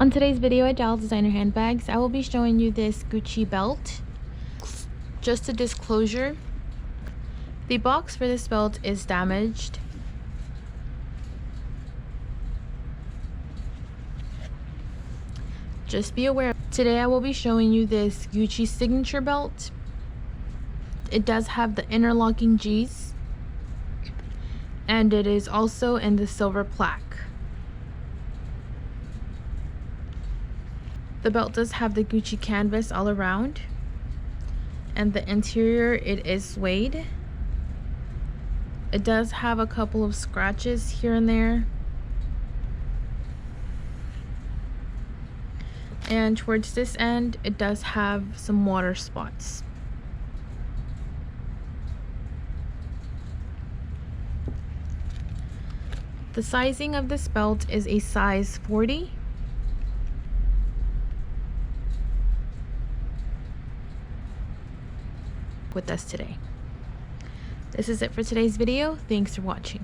On today's video at Dallas Designer Handbags, I will be showing you this Gucci belt. Just a disclosure, the box for this belt is damaged. Just be aware. Today I will be showing you this Gucci signature belt. It does have the interlocking G's, and it is also in the silver plaque. The belt does have the Gucci canvas all around, and the interior, it is suede. It does have a couple of scratches here and there, and towards this end it does have some water spots. The sizing of this belt is a size 40. With us today. This is it for today's video. Thanks for watching.